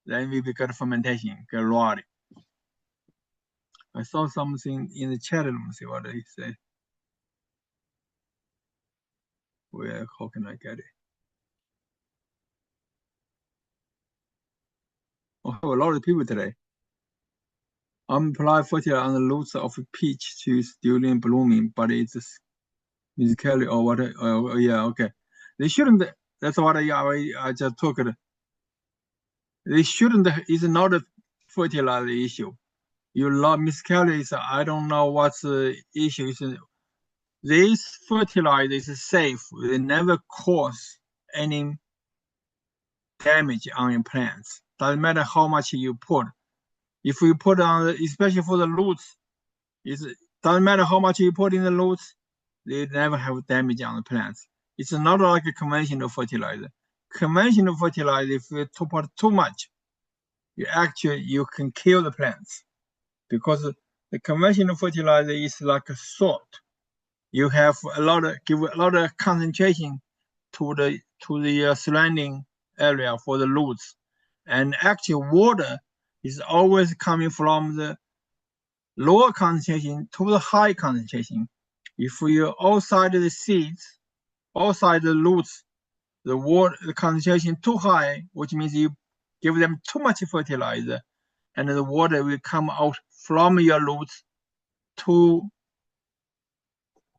then we get fermentation, get rotting. I saw something in the chat room. See what he said. Where? How can I get it? I have a lot of people today. Apply fertilizer on the roots of peach trees during blooming, but it's Miss Kelly or what? Yeah, okay. They shouldn't. That's what I just took it. They shouldn't. It's not a fertilizer issue. You love Miss Kelly. So I don't know what's the issue. This fertilizer is safe. They never cause any damage on your plants. Doesn't matter how much you put. If you put on, especially for the roots, it doesn't matter how much you put in the roots, they never have damage on the plants. It's not like a conventional fertilizer. Conventional fertilizer, if you put too much, you can kill the plants, because the conventional fertilizer is like a salt. You have give a lot of concentration to the surrounding area for the roots, and actually water is always coming from the lower concentration to the high concentration. If you outside the seeds, outside the roots, the concentration too high, which means you give them too much fertilizer, and the water will come out from your roots to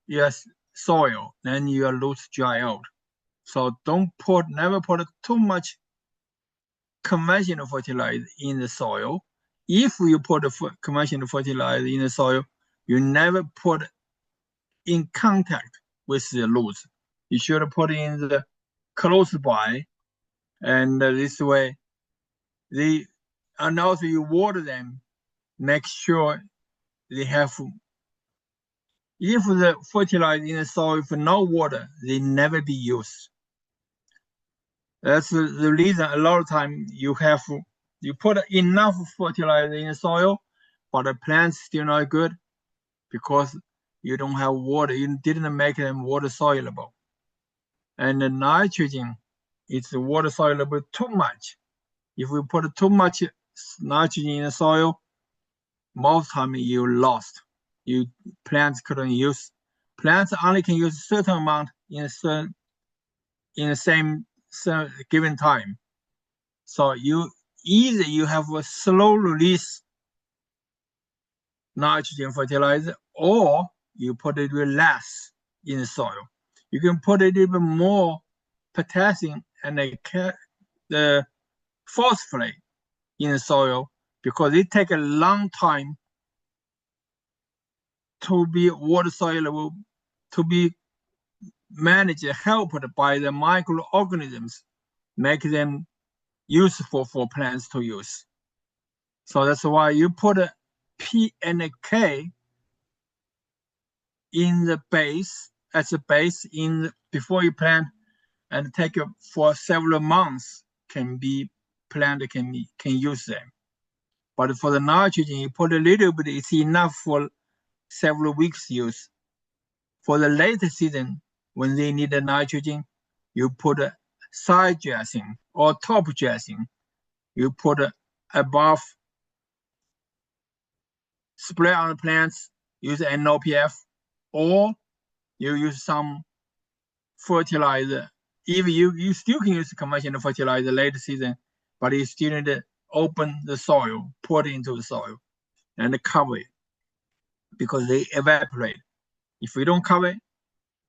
your soil, then your roots dry out. So never put too much conventional fertilizer in the soil. If you put conventional fertilizer in the soil, you never put in contact with the roots. You should put in the close by, and this way, and also you water them, make sure they have. If the fertilizer in the soil for no water, they never be used. That's the reason a lot of times you put enough fertilizer in the soil, but the plant's still not good because you don't have water. You didn't make them water soluble. And the nitrogen is water soluble too much. If we put too much nitrogen in the soil, most time you lost. Plants couldn't use. Plants only can use a certain amount in the same given time. So either you have a slow release nitrogen fertilizer, or you put it less in the soil. You can put it even more potassium and the phosphate in the soil, because it takes a long time to be water soluble, to be managed, helped by the microorganisms, make them useful for plants to use. So that's why you put a P and a K in the base, as a base before you plant, and take it for several months. Plant can use them. But for the nitrogen, you put a little bit, it's enough for several weeks use. For the later season, when they need the nitrogen, you put a side dressing or top dressing. You put above, spray on the plants, use NOPF, or you use some fertilizer. Even you still can use conventional fertilizer later season, but you still need to open the soil, pour it into the soil, and cover it, because they evaporate. If you don't cover it,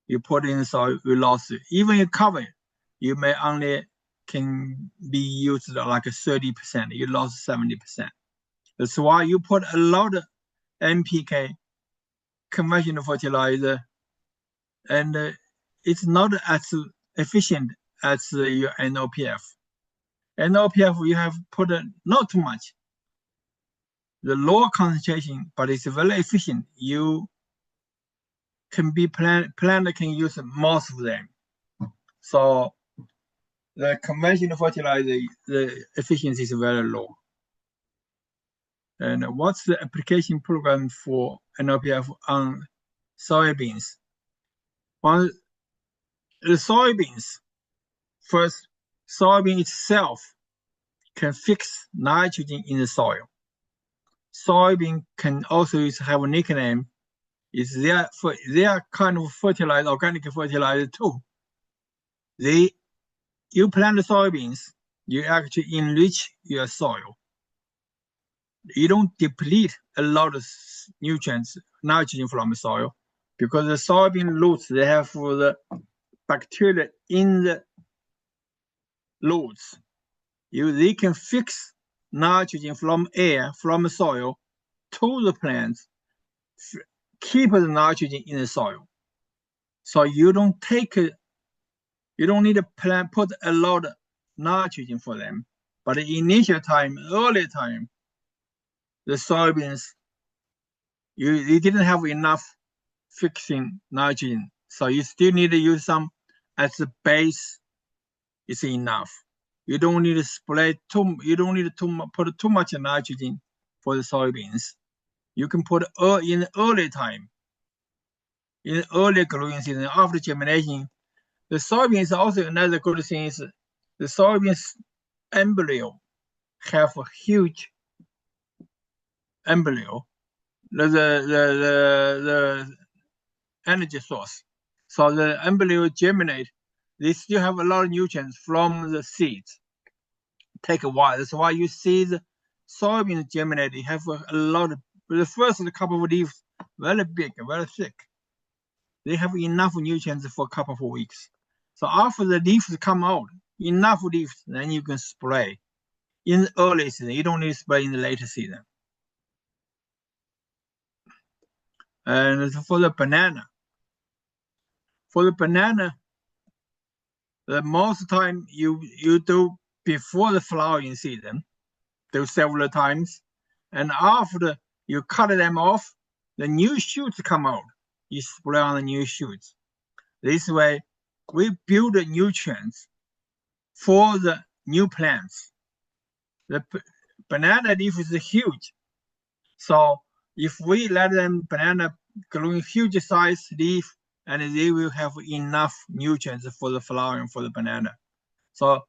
you put it in the soil, you lost it. Even you cover it, you may only can be used like 30%. You lost 70%. That's why you put a lot of NPK, conventional fertilizer, and it's not as efficient as your NOPF. NOPF, you have put not too much. The lower concentration, but it's very efficient. You can be plant can use most of them. So the conventional fertilizer, the efficiency is very low. And what's the application program for NOPF on soybeans? On the soybeans, first, soybean itself can fix nitrogen in the soil. Soybean can also have a nickname. It's their kind of fertilizer, organic fertilizer too. You plant the soybeans, you actually enrich your soil. You don't deplete a lot of nutrients, nitrogen from the soil, because the soybean roots, they have the bacteria in the roots. They can fix nitrogen from air, from the soil to the plants, keep the nitrogen in the soil. So you don't need to put a lot of nitrogen for them. But the initial time, early time, the soybeans, you didn't have enough fixing nitrogen. So you still need to use some as a base. It's enough. You don't need to you don't need to put too much nitrogen for the soybeans. You can put in the early time, in the early growing season, after germination. The soybeans also, another good thing is the soybeans embryo have a huge embryo, the energy source. So the embryo germinate, they still have a lot of nutrients from the seeds. Take a while. That's why you see the soybeans germinate. They have a lot of, the first couple of leaves, very big, very thick. They have enough nutrients for a couple of weeks. So after the leaves come out, enough leaves, then you can spray. In the early season, you don't need to spray in the later season. And for the banana, the most time you do before the flowering season, do several times, and after you cut them off, the new shoots come out. You spray on the new shoots. This way, we build the nutrients for the new plants. The banana leaf is huge. So if we let them banana growing huge size leaf, and they will have enough nutrients for the flowering for the banana. So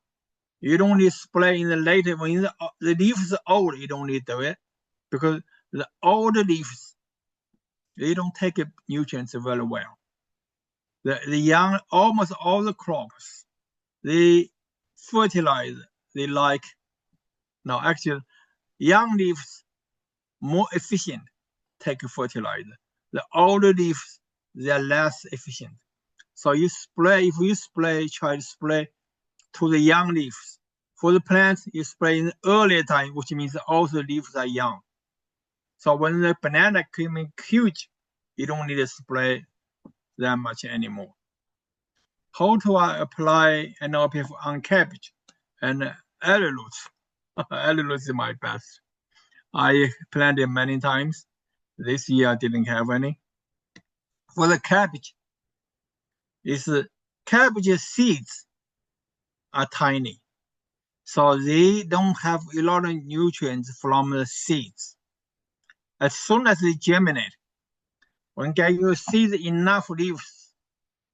you don't need to spray in the later, when the leaves are old, you don't need to do it, because the older leaves, they don't take nutrients very well. The young, almost all the crops, they fertilize, they like, no, actually, young leaves more efficient take fertilizer. The older leaves, they are less efficient. So you spray, if you spray, try to spray to the young leaves. For the plants, you spray in the earlier time, which means all the leaves are young. So when the banana came in huge, you don't need to spray that much anymore. How do I apply NOPF on cabbage and arrowroot? Arrowroot is my best. I planted many times. This year I didn't have any. For the cabbage, cabbage seeds are tiny. So they don't have a lot of nutrients from the seeds. As soon as they germinate, when you see enough leaves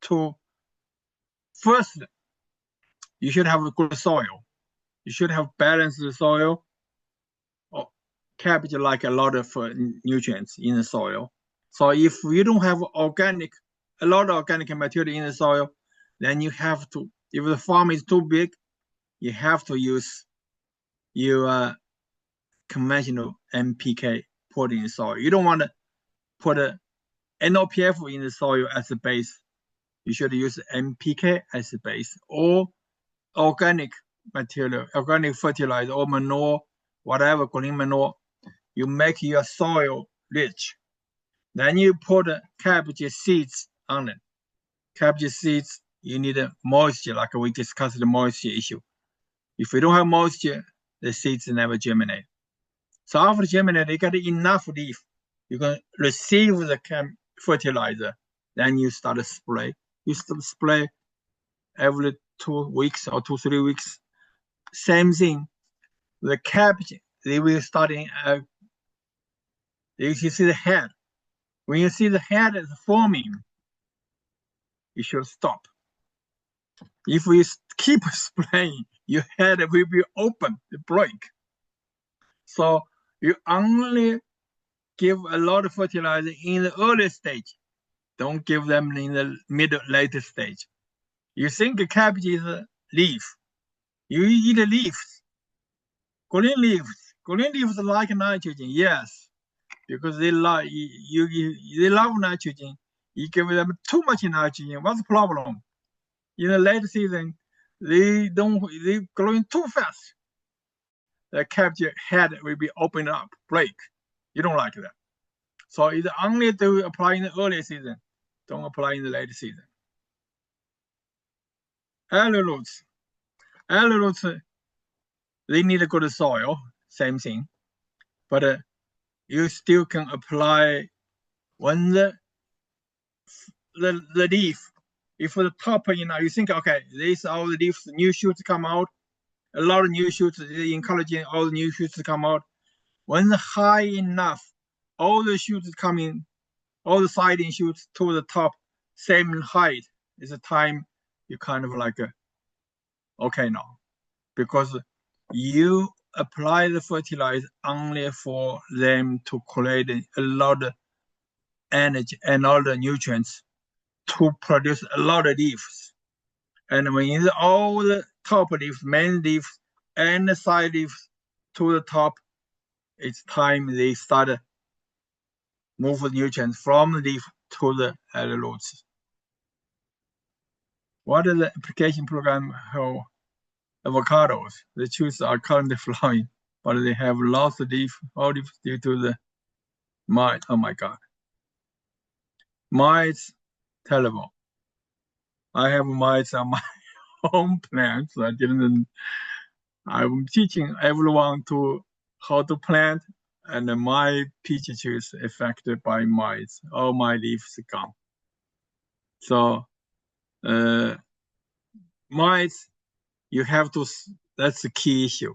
to, first, you should have a good soil. You should have balanced soil. Cabbage like a lot of nutrients in the soil. So if you don't have a lot of organic material in the soil, then you have to, if the farm is too big, you have to use your conventional NPK put in soil. You don't want to put NOPF in the soil as a base. You should use NPK as a base, or organic material, organic fertilizer, or manure, whatever, green manure. You make your soil rich. Then you put cabbage seeds on it. Cabbage seeds, you need moisture, like we discussed the moisture issue. If you don't have moisture, the seeds never germinate. So after germinate, they get enough leaf. You can receive the fertilizer. Then you start to spray. You start to spray every 2 weeks or 2-3 weeks. Same thing. The cabbage, they will start in, you see the head. When you see the head is forming, you should stop. If we keep spraying, your head will be open, break. So you only give a lot of fertilizer in the early stage. Don't give them in the later stage. You think cabbage is a leaf. You eat the leaves. Green leaves. Green leaves like nitrogen, yes. Because they like they love nitrogen. You give them too much nitrogen. What's the problem? In the late season, they growing too fast. The cabbage head will be opened up, break. You don't like that. So it's only to apply in the early season. Don't apply in the late season. Arrowroots. Arrowroots, they need a good soil, same thing. But you still can apply when the leaf, if the top, you think, okay, these are all the leaves, new shoots come out, a lot of new shoots, encouraging all the new shoots to come out. When high enough, all the shoots coming, all the siding shoots to the top, same height, is the time you kind of like, okay now, because you apply the fertilizer only for them to create a lot of energy and all the nutrients to produce a lot of leaves. And when you all the top leaves, main leaves, and the side leaves to the top, it's time they start move the nutrients from the leaf to the roots. What is the application program for avocados? The trees are currently flowering, but they have lost leaf, all leaves due to the mite. Oh my God. Mites, terrible. I have mites on my own plants. I'm teaching everyone how to plant, and my peach trees affected by mites. All my leaves gone. So mites, you have to, that's the key issue.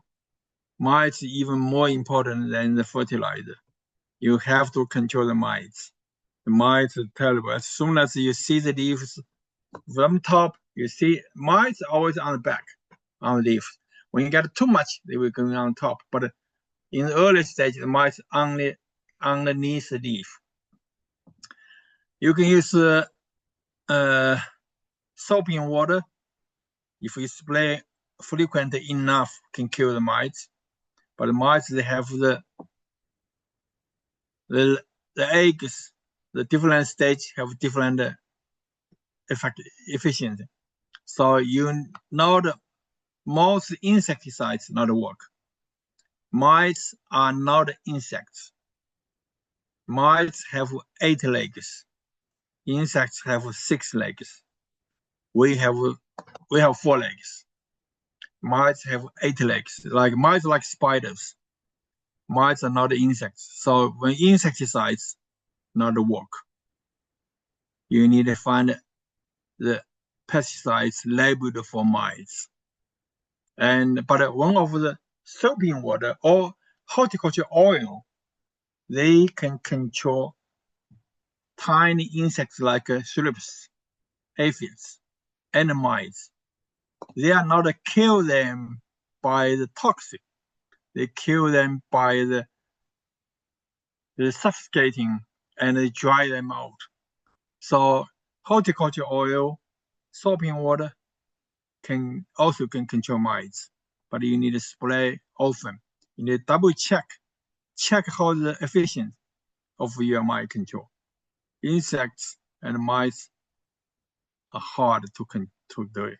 Mites even more important than the fertilizer. You have to control the mites. The mites are terrible. As soon as you see the leaves from top, you see mites always on the back, on the leaves. When you get too much, they will go on top. But in the early stage, the mites only underneath the leaf. You can use soaping water. If you spray frequent enough, can kill the mites. But the mites, they have the eggs, the different stage have different efficiency. So you know the most insecticides not work. Mites are not insects. Mites have 8 legs. Insects have 6 legs. We have 4 legs. Mites have 8 legs. Like mites like spiders. Mites are not insects. So when insecticides not work, you need to find the pesticides labeled for mites. But one of the soaping water or horticulture oil, they can control tiny insects like thrips, aphids, and mites. They are not kill them by the toxic. They kill them by the suffocating and they dry them out. So horticulture oil, soaping water can control mites, but you need to spray often. You need to double check how the efficiency of your mite control. insects and mice are hard to do it.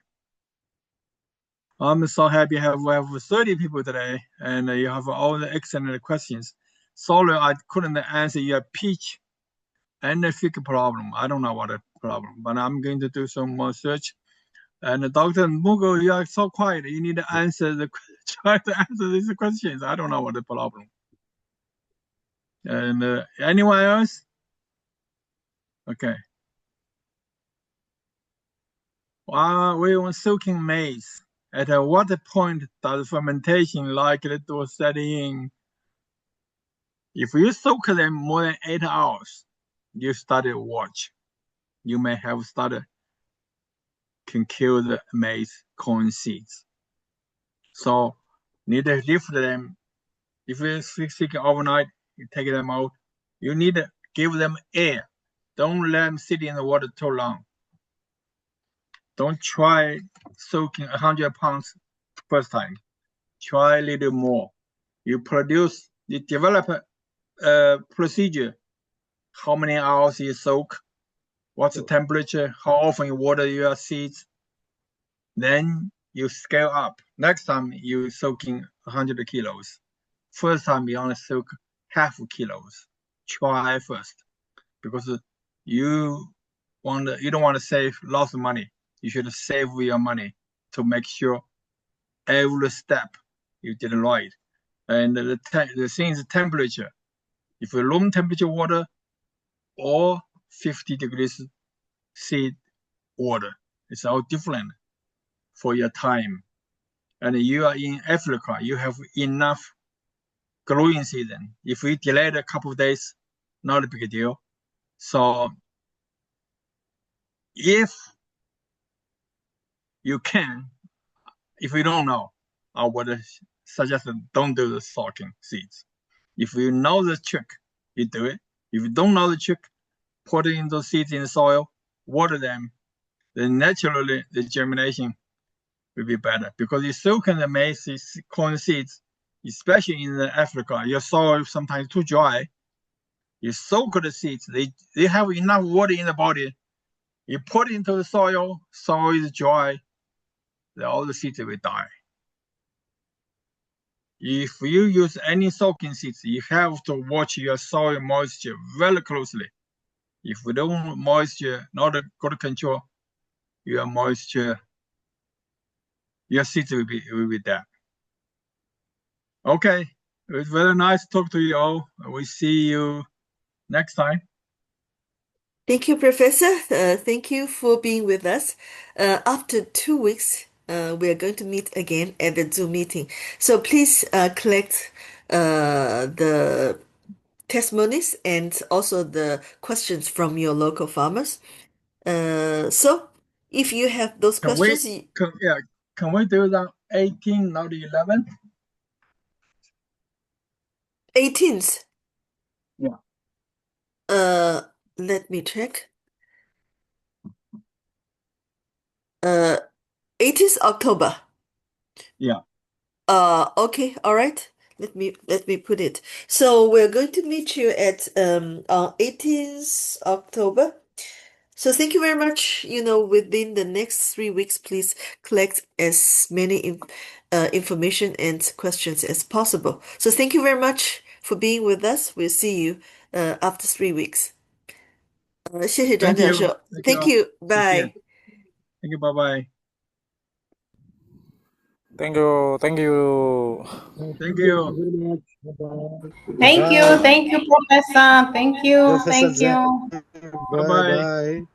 I'm so happy we have 30 people today, and you have all the excellent questions. Sorry, I couldn't answer your peach and the fig problem. I don't know what the problem, but I'm going to do some more search. And Dr. Mugo, you are so quiet. You need to try to answer these questions. I don't know what the problem. And anyone else? Okay. We were soaking maize. At what point does fermentation likely to set in? If you soak them more than 8 hours, you started watch. You may have can kill the maize corn seeds. So need to lift them. If you're sick overnight, you take them out. You need to give them air. Don't let them sit in the water too long. Don't try soaking 100 pounds first time. Try a little more. You develop a procedure. How many hours you soak? What's the temperature? How often you water your seeds? Then you scale up. Next time you soaking 100 kilos. First time you only soak half kilos. Try first, because you don't want to save lots of money. You should save your money to make sure every step you did right. And the thing is temperature. If you room temperature water or 50 degrees seed water, it's all different for your time. And you are in Africa, you have enough growing season. If we delay a couple of days, not a big deal. So if you can, if you don't know, I would suggest don't do the soaking seeds. If you know the trick, you do it. If you don't know the trick, put in those seeds in the soil, water them, then naturally the germination will be better. Because you soak in the maize, corn seeds, especially in Africa, your soil is sometimes too dry. You soak the seeds, they have enough water in the body. You put it into the soil is dry, all the seeds will die. If you use any soaking seeds, you have to watch your soil moisture very closely. If we don't moisture, not a good control, your moisture, your seeds will be dead. Okay, it was very nice to talk to you all. We see you next time. Thank you, Professor. Thank you for being with us. After 2 weeks, we are going to meet again at the Zoom meeting. So please collect the testimonies and also the questions from your local farmers. So if you have those questions, can we do that 18, not 11? 18th. Yeah. Let me check. 18th October. Yeah. Okay, all right. Let me put it. So we're going to meet you at on 18th October. So thank you very much. Within the next 3 weeks, please collect as many information and questions as possible. So thank you very much for being with us. We'll see you after 3 weeks. 谢谢张教授。Thank you. Bye. Thank you. Bye-bye. Thank you. Thank you. Thank you, Professor. Thank you. Professor Zhang. Bye-bye.